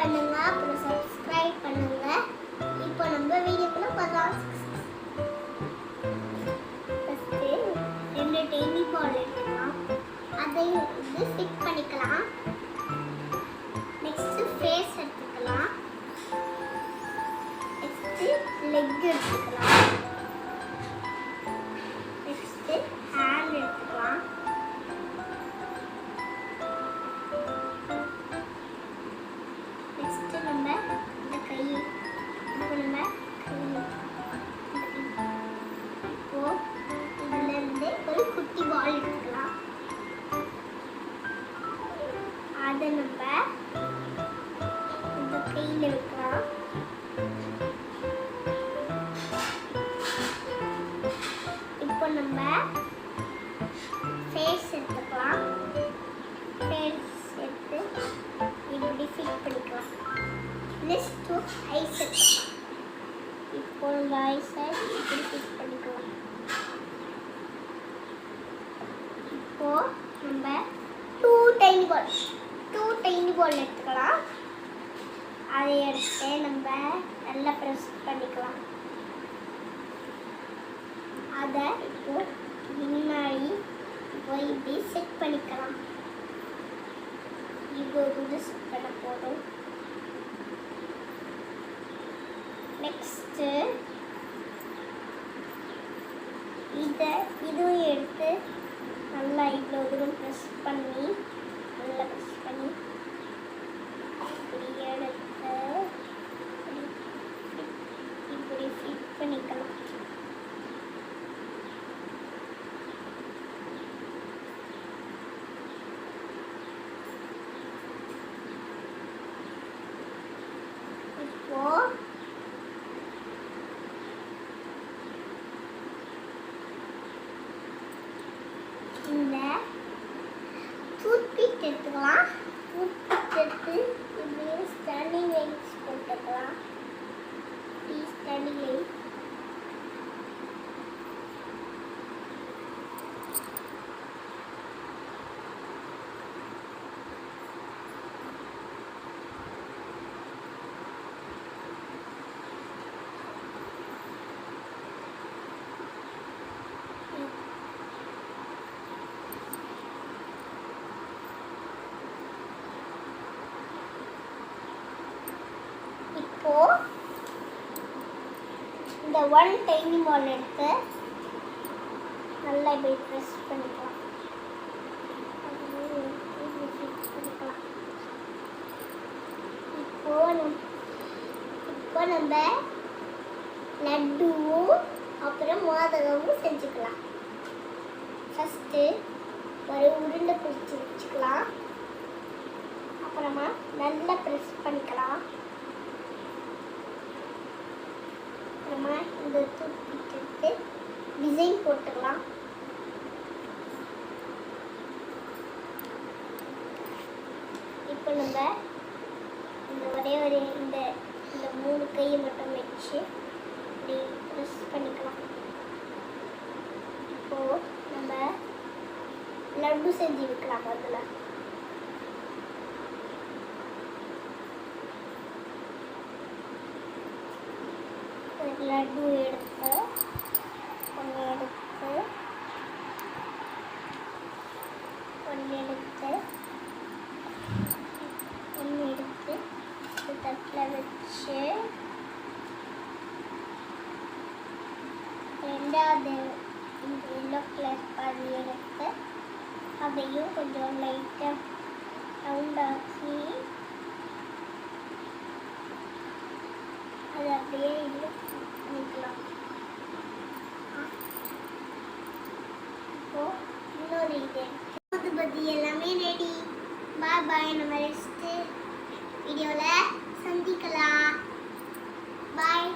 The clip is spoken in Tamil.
பண்ணுங்க, அப்புறம் சப்ஸ்கிரைப் பண்ணுங்க. இப்போ நம்ம வீடியோக்குள்ள போகலாம். ஃபர்ஸ்ட் ரெண்டு டெய்லி பால் எடுத்துக்கலாம். அதை வந்து ஸ்டிக் பண்ணிக்கலாம். நெக்ஸ்ட் ஃபேஸ் எடுத்துக்கலாம். நெக்ஸ்ட் லெக் எடுத்துக்கலாம். நெக்ஸ்ட் ஹேண்ட் எடுத்துக்கலாம். நெக்ஸ்ட் நம்ம இந்த கை இப்போ இதுல இருந்து ஒரு குட்டி பால் எடுத்துக்கலாம். அதை நம்ம இந்த கையில் வைக்கலாம். இப்போ நம்ம ஃபேஸ் எடுத்துக்கலாம். ஃபேஸ் எடுத்து இப்படி ஃபிட் பண்ணிக்கலாம். நெக்ஸ்ட் ஐஸ் எடுத்துக்கலாம். இப்போ இந்த ஐஸை இப்படி ஃபிட் பண்ணிக்கலாம். இப்போ நம்ம டூ டைனி பால் எடுத்துக்கலாம். அதை எடுத்து நம்ம நல்லா ப்ரெஸ் பண்ணிக்கலாம். அதை இப்போ முன்னாடி இப்போ இப்படி செட் பண்ணிக்கலாம். இப்போ வந்து செட் பண்ண போதும். நெக்ஸ்ட்டு இதுவும் எடுத்து நல்லா இவ்வளோ தூரம் ப்ரெஸ் பண்ணி இப்படி எடுத்து இப்படி ஃபிட் பண்ணிக்கலாம். இப்போ இந்த டூத்பிக் எடுத்துக்கலாம். டூத்பிக் எடுத்து இப்படியே ஸ்டாண்டிங் லைன்ஸ் போட்டுக்கலாம். ஸ்டாண்டிங் லைன் இப்போ இந்த ஒன் டைனி பால் எடுத்து நல்லா இப்படி ப்ரெஸ் பண்ணிக்கலாம். இப்போ நம்ம லட்டுவும் அப்புறம் மோதகமும் செஞ்சுக்கலாம். ஃபஸ்ட்டு ஒரு உருண்டை பிடிச்சி வச்சுக்கலாம். அப்புறமா நல்லா ப்ரெஸ் பண்ணிக்கலாம். அப்புறமா இந்த தூக்கிட்டு எடுத்து டிசைன் போட்டுக்கலாம். இப்போ நம்ம இந்த ஒரே இந்த மூணு கையை மட்டும் வச்சு இப்படி ப்ரெஸ் பண்ணிக்கலாம். இப்போ நம்ம லட்டு செஞ்சு வைக்கலாம். அதில் லட்டு எடுத்து ஒன்று எடுத்து தட்டில் வச்சு ரெண்டாவது இந்த எல்லோ கலர் பாதி எடுத்து அதையும் கொஞ்சம் லைட்டாக ரவுண்டாக்கி அதை அப்படியே இது பண்ணிக்கலாம். இப்போ இன்னொரு இது பத்தி எல்லாமே ரெடி. பாய் பாய். நம்ம நெக்ஸ்ட் வீடியோவில் சந்திக்கலாம். பாய்.